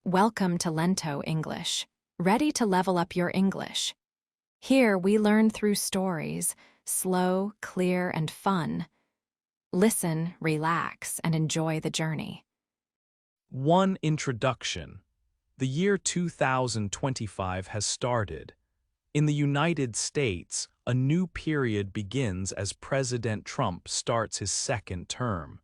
Welcome to Lento English. Ready to level up your English? Here we learn through stories, slow, clear, and fun. Listen, relax, and enjoy the journey. 1. Introduction. The year 2025 has started. In the United States, a new period begins as President Trump starts his second term.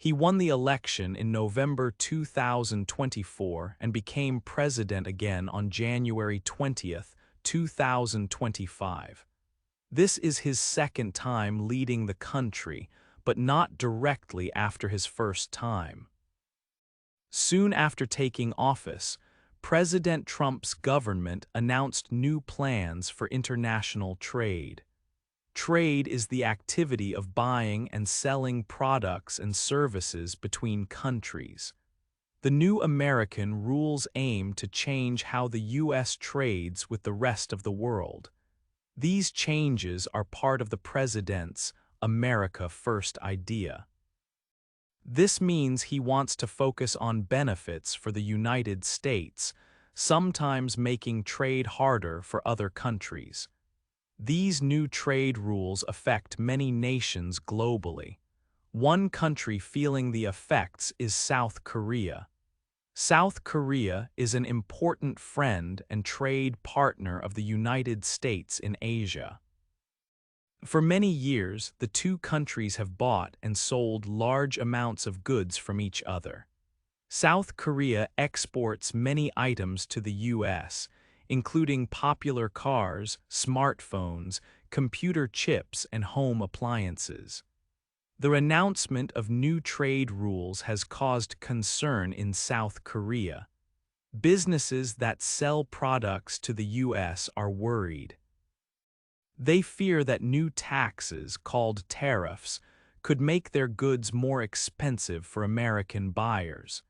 He won the election in November 2024 and became president again on January 20th, 2025. This is his second time leading the country, but not directly after his first time. Soon after taking office, President Trump's government announced new plans for international trade. Trade is the activity of buying and selling products and services between countries. The new American rules aim to change how the U.S. trades with the rest of the world. These changes are part of the president's America First idea. This means he wants to focus on benefits for the United States, sometimes making trade harder for other countries. These new trade rules affect many nations globally. One country feeling the effects is South Korea. South Korea is an important friend and trade partner of the United States in Asia. For many years, the two countries have bought and sold large amounts of goods from each other. South Korea exports many items to the U.S., including popular cars, smartphones, computer chips, and home appliances. The announcement of new trade rules has caused concern in South Korea. Businesses that sell products to the U.S. are worried. They fear that new taxes, called tariffs, could make their goods more expensive for American buyers.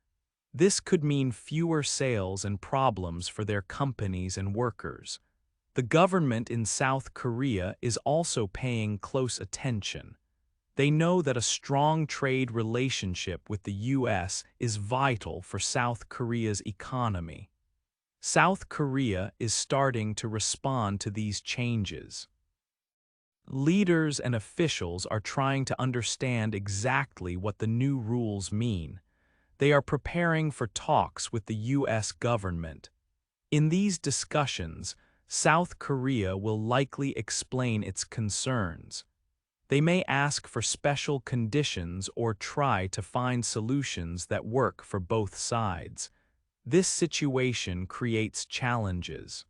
This could mean fewer sales and problems for their companies and workers. The government in South Korea is also paying close attention. They know that a strong trade relationship with the U.S. is vital for South Korea's economy. South Korea is starting to respond to these changes. Leaders and officials are trying to understand exactly what the new rules mean. They are preparing for talks with the U.S. government. In these discussions, South Korea will likely explain its concerns. They may ask for special conditions or try to find solutions that work for both sides. This situation creates challenges.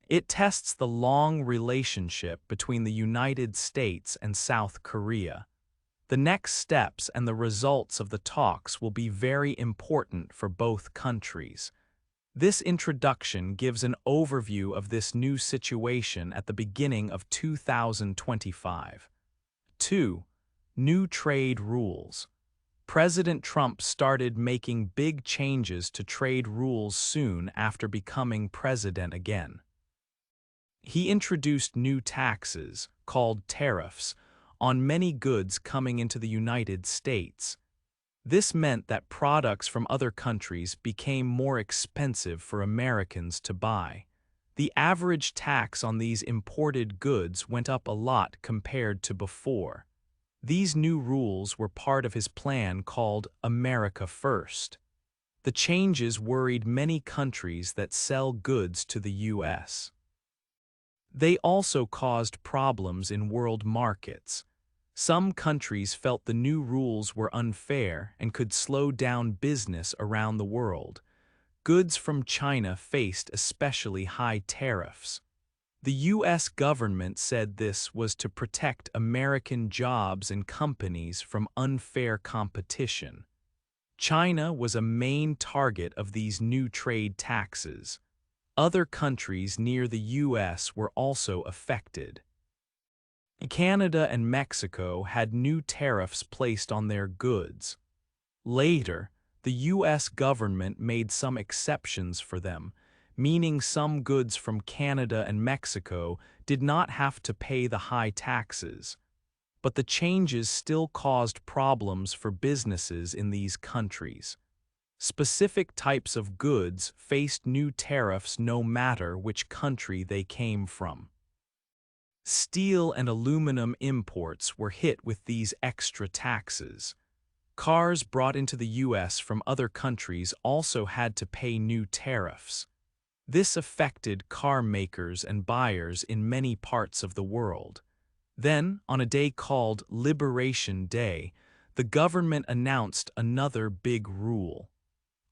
It tests the long relationship between the United States and South Korea. The next steps and the results of the talks will be very important for both countries. This introduction gives an overview of this new situation at the beginning of 2025. 2. New trade rules. President Trump started making big changes to trade rules soon after becoming president again. He introduced new taxes, called tariffs, on many goods coming into the United States. This meant that products from other countries became more expensive for Americans to buy. The average tax on these imported goods went up a lot compared to before. These new rules were part of his plan called America First. The changes worried many countries that sell goods to the U.S. They also caused problems in world markets. Some countries felt the new rules were unfair and could slow down business around the world. Goods from China faced especially high tariffs. The U.S. government said this was to protect American jobs and companies from unfair competition. China was a main target of these new trade taxes. Other countries near the U.S. were also affected. Canada and Mexico had new tariffs placed on their goods. Later, the U.S. government made some exceptions for them, meaning some goods from Canada and Mexico did not have to pay the high taxes. But the changes still caused problems for businesses in these countries. Specific types of goods faced new tariffs no matter which country they came from. Steel and aluminum imports were hit with these extra taxes. Cars brought into the U.S. from other countries also had to pay new tariffs. This affected car makers and buyers in many parts of the world. Then, on a day called Liberation Day, the government announced another big rule.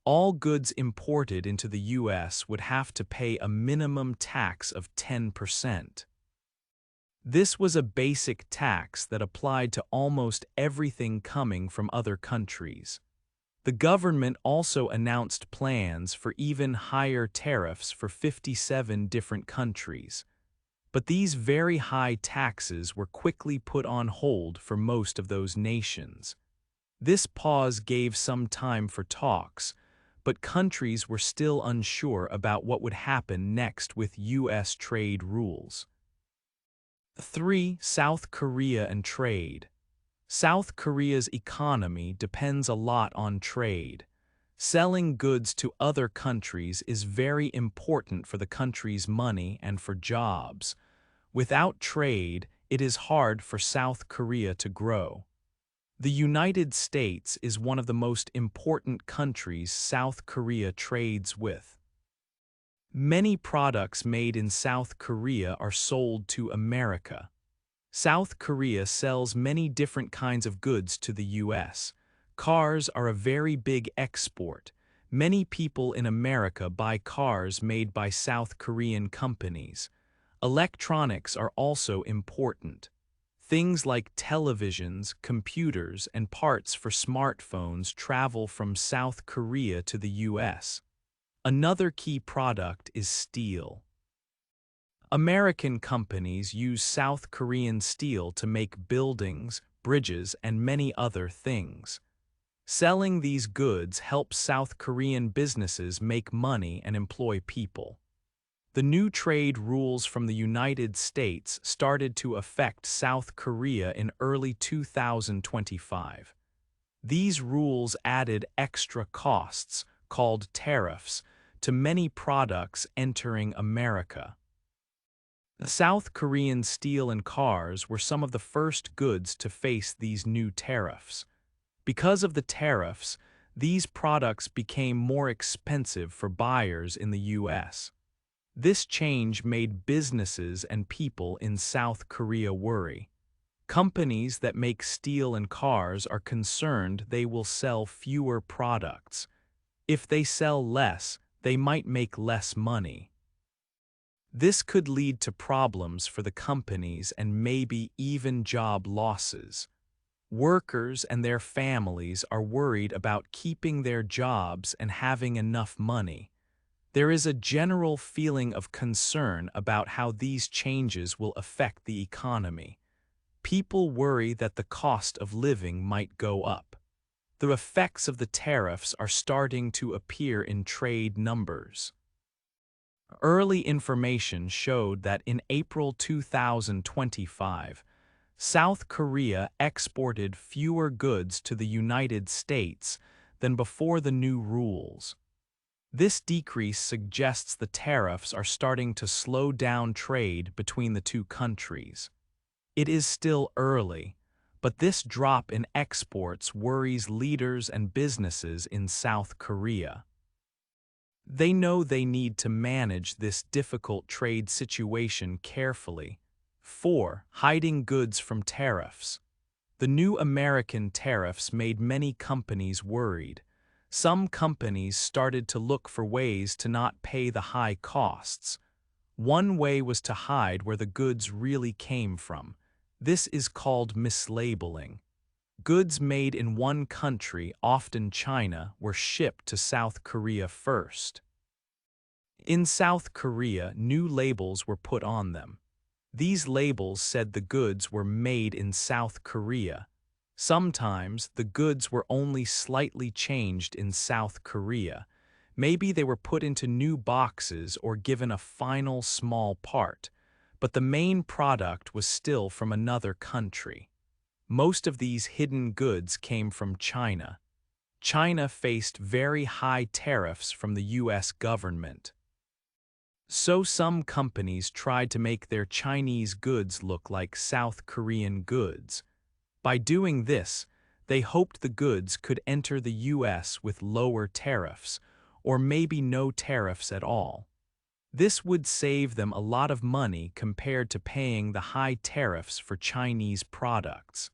All goods imported into the U.S. would have to pay a minimum tax of 10%. This was a basic tax that applied to almost everything coming from other countries. The government also announced plans for even higher tariffs for 57 different countries. But these very high taxes were quickly put on hold for most of those nations. This pause gave some time for talks, but countries were still unsure about what would happen next with U.S. trade rules. 3. South Korea and trade. South Korea's economy depends a lot on trade. Selling goods to other countries is very important for the country's money and for jobs. Without trade, it is hard for South Korea to grow. The United States is one of the most important countries South Korea trades with. Many products made in South Korea are sold to America. South Korea sells many different kinds of goods to the U.S. Cars are a very big export. Many people in America buy cars made by South Korean companies. Electronics are also important. Things like televisions, computers, and parts for smartphones travel from South Korea to the U.S. Another key product is steel. American companies use South Korean steel to make buildings, bridges, and many other things. Selling these goods helps South Korean businesses make money and employ people. The new trade rules from the United States started to affect South Korea in early 2025. These rules added extra costs, called tariffs, to many products entering America. South Korean steel and cars were some of the first goods to face these new tariffs. Because of the tariffs, these products became more expensive for buyers in the U.S. This change made businesses and people in South Korea worry. Companies that make steel and cars are concerned they will sell fewer products. If they sell less, they might make less money. This could lead to problems for the companies and maybe even job losses. Workers and their families are worried about keeping their jobs and having enough money. There is a general feeling of concern about how these changes will affect the economy. People worry that the cost of living might go up. The effects of the tariffs are starting to appear in trade numbers. Early information showed that in April 2025, South Korea exported fewer goods to the United States than before the new rules. This decrease suggests the tariffs are starting to slow down trade between the two countries. It is still early, but this drop in exports worries leaders and businesses in South Korea. They know they need to manage this difficult trade situation carefully. 4. Hiding goods from tariffs. The new American tariffs made many companies worried. Some companies started to look for ways to not pay the high costs. One way was to hide where the goods really came from. This is called mislabeling. Goods made in one country, often China, were shipped to South Korea first. In South Korea, new labels were put on them. These labels said the goods were made in South Korea. Sometimes the goods were only slightly changed in South Korea. Maybe they were put into new boxes or given a final small part, but the main product was still from another country. Most of these hidden goods came from China. China faced very high tariffs from the U.S. government. So some companies tried to make their Chinese goods look like South Korean goods. By doing this, they hoped the goods could enter the U.S. with lower tariffs, or maybe no tariffs at all. This would save them a lot of money compared to paying the high tariffs for Chinese products.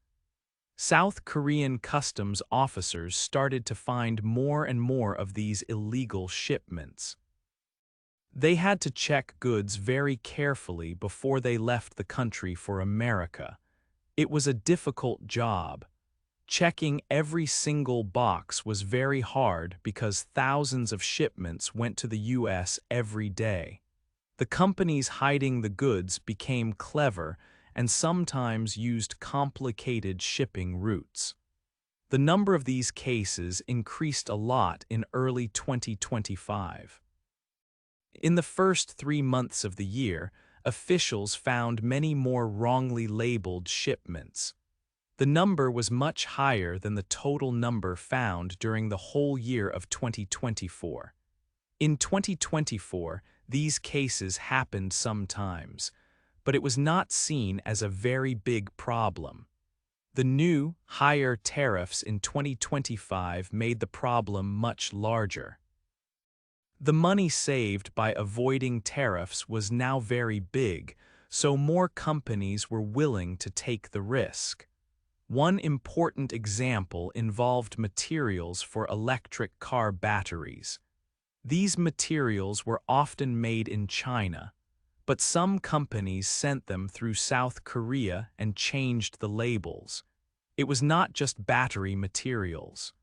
South Korean customs officers started to find more and more of these illegal shipments. They had to check goods very carefully before they left the country for America. It was a difficult job. Checking every single box was very hard because thousands of shipments went to the U.S. every day. The companies hiding the goods became clever and sometimes used complicated shipping routes. The number of these cases increased a lot in early 2025. In the first 3 months of the year, officials found many more wrongly labeled shipments. The number was much higher than the total number found during the whole year of 2024. In 2024, these cases happened sometimes, but it was not seen as a very big problem. The new, higher tariffs in 2025 made the problem much larger. The money saved by avoiding tariffs was now very big, so more companies were willing to take the risk. One important example involved materials for electric car batteries. These materials were often made in China, but some companies sent them through South Korea and changed the labels. It was not just battery materials.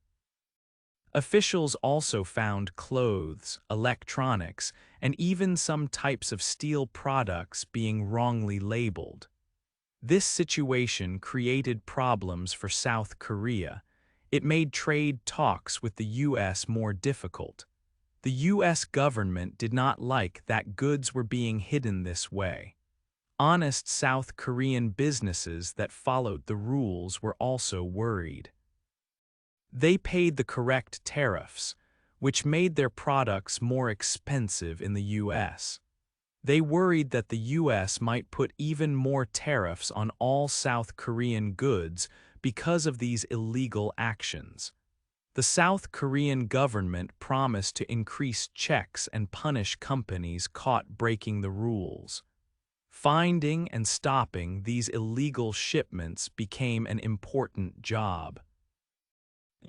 Officials also found clothes, electronics, and even some types of steel products being wrongly labeled. This situation created problems for South Korea. It made trade talks with the U.S. more difficult. The U.S. government did not like that goods were being hidden this way. Honest South Korean businesses that followed the rules were also worried. They paid the correct tariffs, which made their products more expensive in the U.S. They worried that the U.S. might put even more tariffs on all South Korean goods because of these illegal actions. The South Korean government promised to increase checks and punish companies caught breaking the rules. Finding and stopping these illegal shipments became an important job.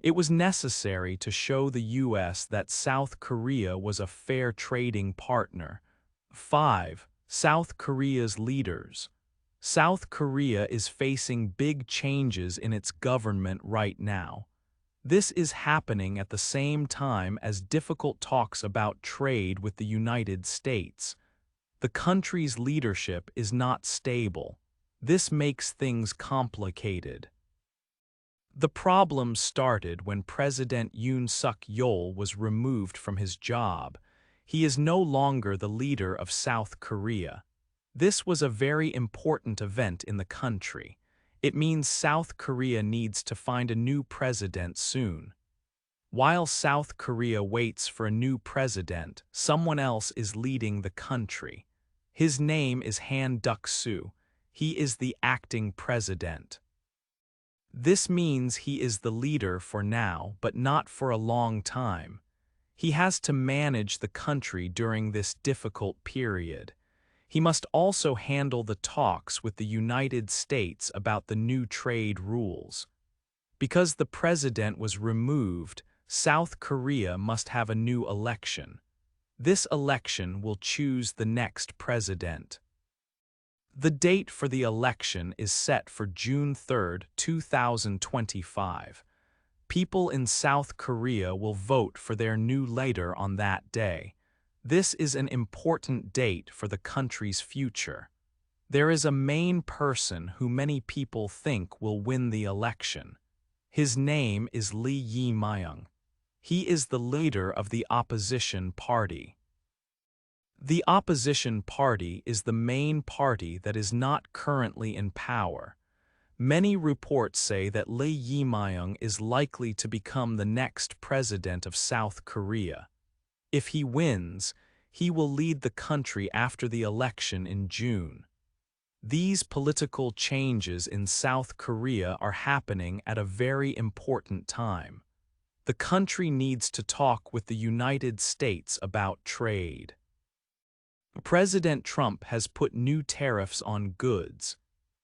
It was necessary to show the U.S. that South Korea was a fair trading partner. 5. South Korea's leaders. South Korea is facing big changes in its government right now. This is happening at the same time as difficult talks about trade with the United States. The country's leadership is not stable. This makes things complicated. The problem started when President Yoon Suk-yeol was removed from his job. He is no longer the leader of South Korea. This was a very important event in the country. It means South Korea needs to find a new president soon. While South Korea waits for a new president, someone else is leading the country. His name is Han Duck-soo. He is the acting president. This means he is the leader for now, but not for a long time. He has to manage the country during this difficult period. He must also handle the talks with the United States about the new trade rules. Because the president was removed, South Korea must have a new election. This election will choose the next president. The date for the election is set for June 3, 2025. People in South Korea will vote for their new leader on that day. This is an important date for the country's future. There is a main person who many people think will win the election. His name is Jae-myung. He is the leader of the opposition party. The opposition party is the main party that is not currently in power. Many reports say that Lee Jae-myung is likely to become the next president of South Korea. If he wins, he will lead the country after the election in June. These political changes in South Korea are happening at a very important time. The country needs to talk with the United States about trade. President Trump has put new tariffs on goods.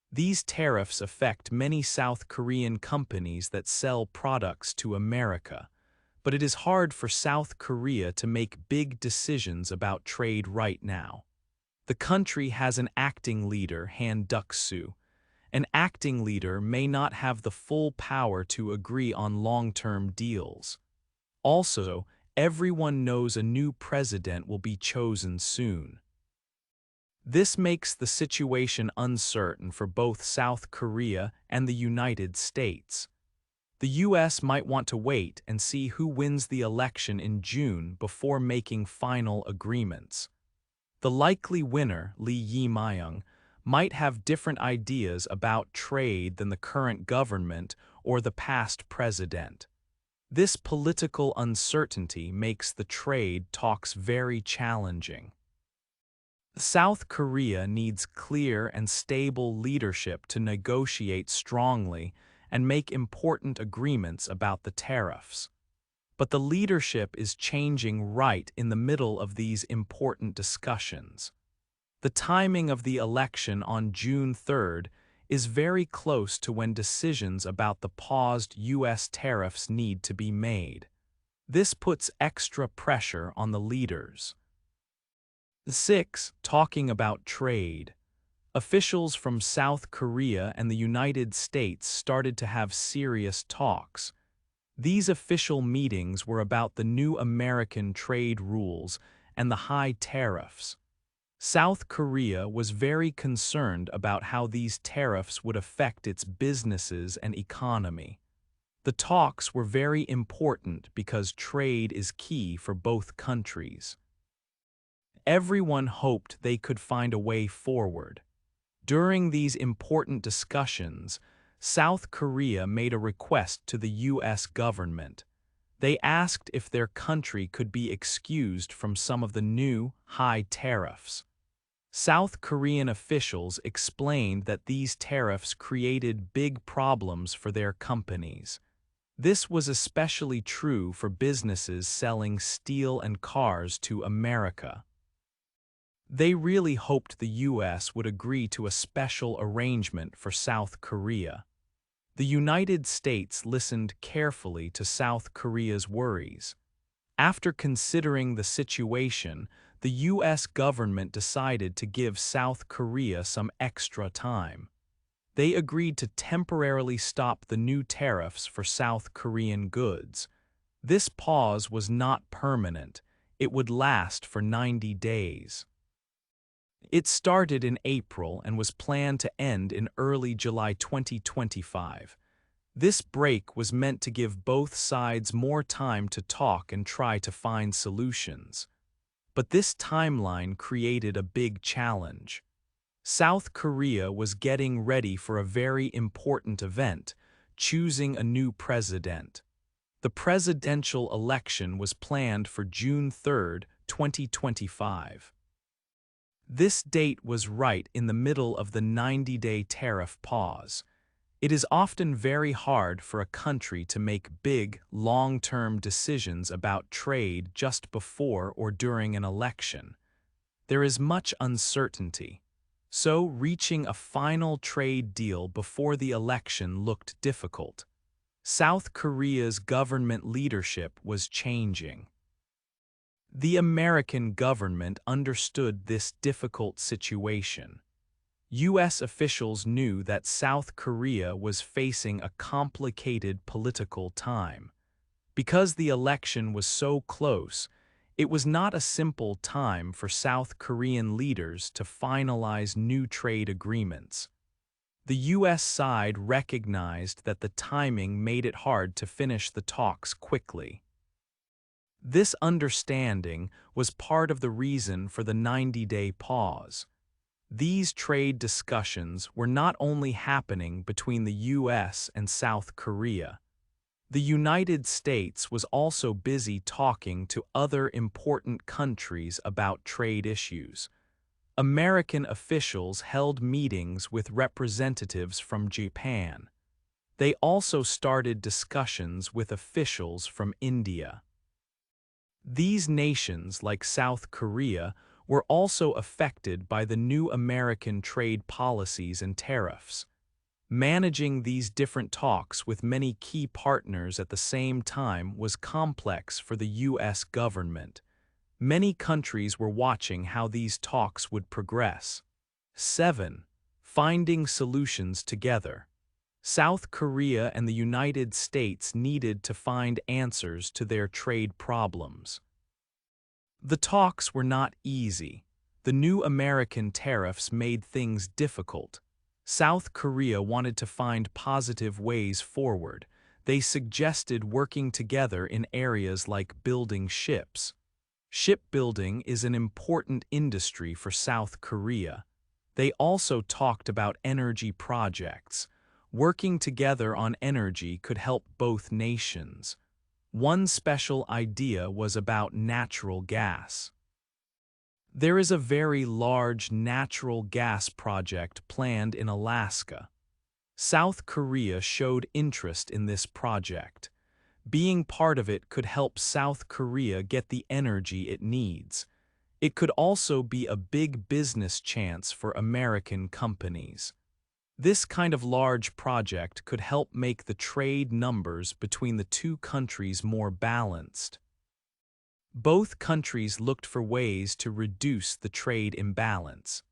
These tariffs affect many South Korean companies that sell products to America, but it is hard for South Korea to make big decisions about trade right now. The country has an acting leader, Han Duck-soo. An acting leader may not have the full power to agree on long-term deals. Also, everyone knows a new president will be chosen soon. This makes the situation uncertain for both South Korea and the United States. The U.S. might want to wait and see who wins the election in June before making final agreements. The likely winner, Lee Jae-myung, might have different ideas about trade than the current government or the past president. This political uncertainty makes the trade talks very challenging. South Korea needs clear and stable leadership to negotiate strongly and make important agreements about the tariffs. But the leadership is changing right in the middle of these important discussions. The timing of the election on June 3rd is very close to when decisions about the paused U.S. tariffs need to be made. This puts extra pressure on the leaders. 6. Talking about trade. Officials from South Korea and the United States started to have serious talks. These official meetings were about the new American trade rules and the high tariffs. South Korea was very concerned about how these tariffs would affect its businesses and economy. The talks were very important because trade is key for both countries. Everyone hoped they could find a way forward. During these important discussions, South Korea made a request to the U.S. government. They asked if their country could be excused from some of the new, high tariffs. South Korean officials explained that these tariffs created big problems for their companies. This was especially true for businesses selling steel and cars to America. They really hoped the U.S. would agree to a special arrangement for South Korea. The United States listened carefully to South Korea's worries. After considering the situation, the U.S. government decided to give South Korea some extra time. They agreed to temporarily stop the new tariffs for South Korean goods. This pause was not permanent. It would last for 90 days. It started in April and was planned to end in early July 2025. This break was meant to give both sides more time to talk and try to find solutions. But this timeline created a big challenge. South Korea was getting ready for a very important event, choosing a new president. The presidential election was planned for June 3, 2025. This date was right in the middle of the 90-day tariff pause. It is often very hard for a country to make big, long-term decisions about trade just before or during an election. There is much uncertainty. So, reaching a final trade deal before the election looked difficult. South Korea's government leadership was changing. The American government understood this difficult situation. U.S. officials knew that South Korea was facing a complicated political time. Because the election was so close, it was not a simple time for South Korean leaders to finalize new trade agreements. The U.S. side recognized that the timing made it hard to finish the talks quickly. This understanding was part of the reason for the 90-day pause. These trade discussions were not only happening between the US and South Korea. The United States was also busy talking to other important countries about trade issues. American officials held meetings with representatives from Japan. They also started discussions with officials from India. These nations, like South Korea, were also affected by the new American trade policies and tariffs. Managing these different talks with many key partners at the same time was complex for the U.S. government. Many countries were watching how these talks would progress. 7. Finding solutions together. South Korea and the United States needed to find answers to their trade problems. The talks were not easy. The new American tariffs made things difficult. South Korea wanted to find positive ways forward. They suggested working together in areas like building ships. Shipbuilding is an important industry for South Korea. They also talked about energy projects. Working together on energy could help both nations. One special idea was about natural gas. There is a very large natural gas project planned in Alaska. South Korea showed interest in this project. Being part of it could help South Korea get the energy it needs. It could also be a big business chance for American companies. This kind of large project could help make the trade numbers between the two countries more balanced. Both countries looked for ways to reduce the trade imbalance.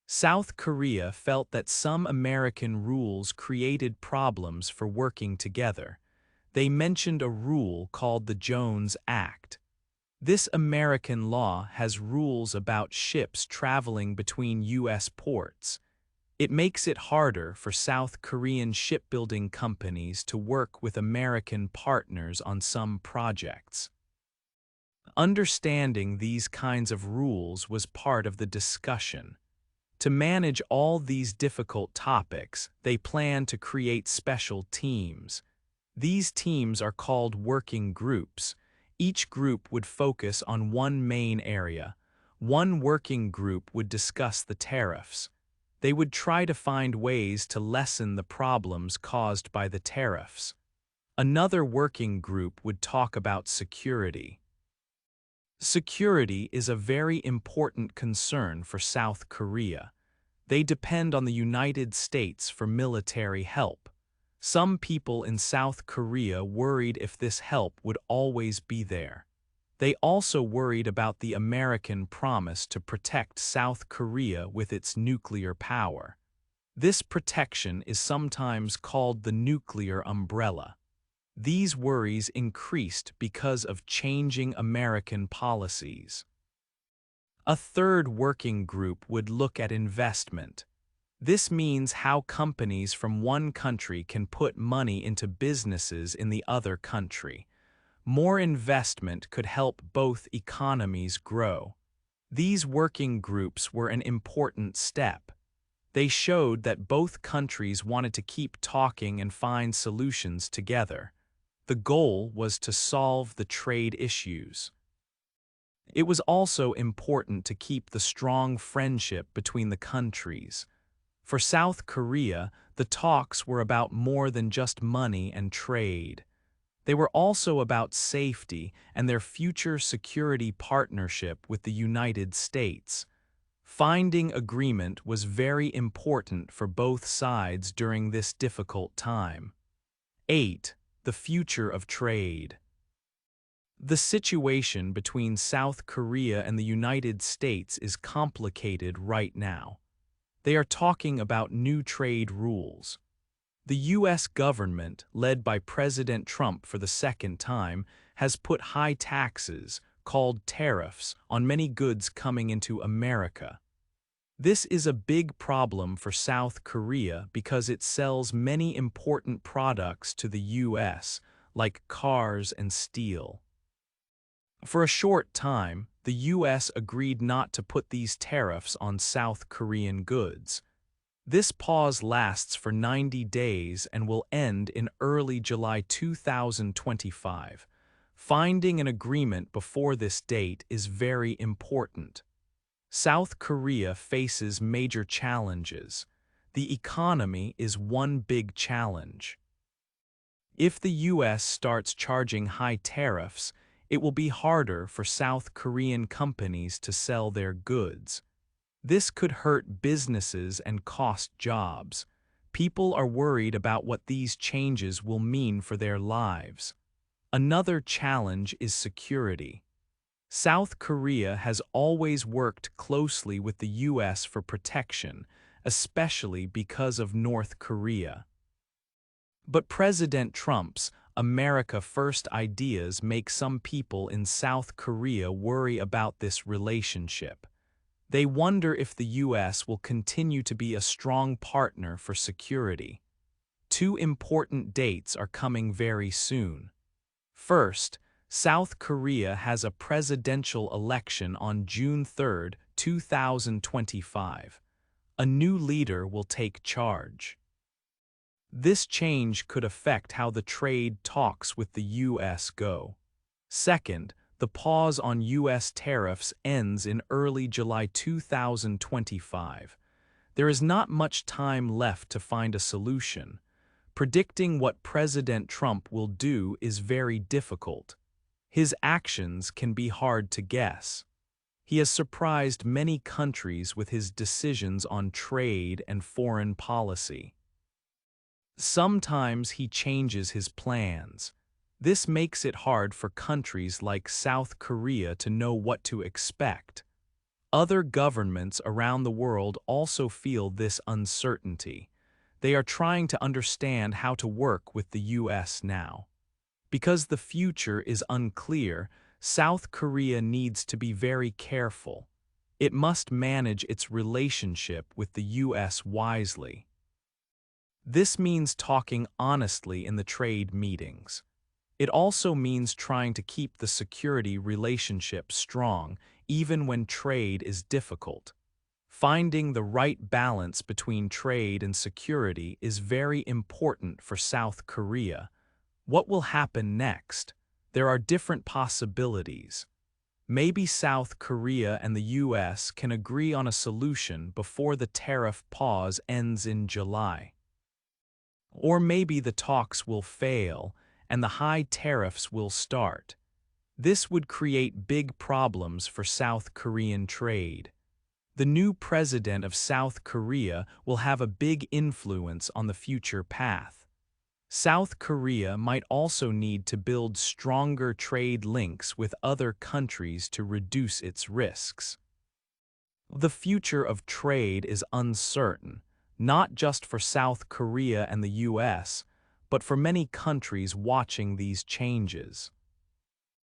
South Korea felt that some American rules created problems for working together. They mentioned a rule called the Jones Act. This American law has rules about ships traveling between U.S. ports. It makes it harder for South Korean shipbuilding companies to work with American partners on some projects. Understanding these kinds of rules was part of the discussion. To manage all these difficult topics, they planned to create special teams. These teams are called working groups. Each group would focus on one main area. One working group would discuss the tariffs. They would try to find ways to lessen the problems caused by the tariffs. Another working group would talk about security. Security is a very important concern for South Korea. They depend on the United States for military help. Some people in South Korea worried if this help would always be there. They also worried about the American promise to protect South Korea with its nuclear power. This protection is sometimes called the nuclear umbrella. These worries increased because of changing American policies. A third working group would look at investment. This means how companies from one country can put money into businesses in the other country. More investment could help both economies grow. These working groups were an important step. They showed that both countries wanted to keep talking and find solutions together. The goal was to solve the trade issues. It was also important to keep the strong friendship between the countries. For South Korea, the talks were about more than just money and trade. They were also about safety and their future security partnership with the United States. Finding agreement was very important for both sides during this difficult time. 8. The future of trade. The situation between South Korea and the United States is complicated right now. They are talking about new trade rules. The U.S. government, led by President Trump for the second time, has put high taxes, called tariffs, on many goods coming into America. This is a big problem for South Korea because it sells many important products to the U.S., like cars and steel. For a short time, the U.S. agreed not to put these tariffs on South Korean goods. This pause lasts for 90 days and will end in early July 2025. Finding an agreement before this date is very important. South Korea faces major challenges. The economy is one big challenge. If the U.S. starts charging high tariffs, it will be harder for South Korean companies to sell their goods. This could hurt businesses and cost jobs. People are worried about what these changes will mean for their lives. Another challenge is security. South Korea has always worked closely with the U.S. for protection, especially because of North Korea. But President Trump's America First ideas make some people in South Korea worry about this relationship. They wonder if the U.S. will continue to be a strong partner for security. Two important dates are coming very soon. First, South Korea has a presidential election on June 3, 2025. A new leader will take charge. This change could affect how the trade talks with the U.S. go. Second, the pause on U.S. tariffs ends in early July 2025. There is not much time left to find a solution. Predicting what President Trump will do is very difficult. His actions can be hard to guess. He has surprised many countries with his decisions on trade and foreign policy. Sometimes he changes his plans. This makes it hard for countries like South Korea to know what to expect. Other governments around the world also feel this uncertainty. They are trying to understand how to work with the U.S. now. Because the future is unclear, South Korea needs to be very careful. It must manage its relationship with the U.S. wisely. This means talking honestly in the trade meetings. It also means trying to keep the security relationship strong, even when trade is difficult. Finding the right balance between trade and security is very important for South Korea. What will happen next? There are different possibilities. Maybe South Korea and the U.S. can agree on a solution before the tariff pause ends in July. Or maybe the talks will fail and the high tariffs will start. This would create big problems for South Korean trade. The new president of South Korea will have a big influence on the future path. South Korea might also need to build stronger trade links with other countries to reduce its risks. The future of trade is uncertain, not just for South Korea and the U.S., but for many countries watching these changes.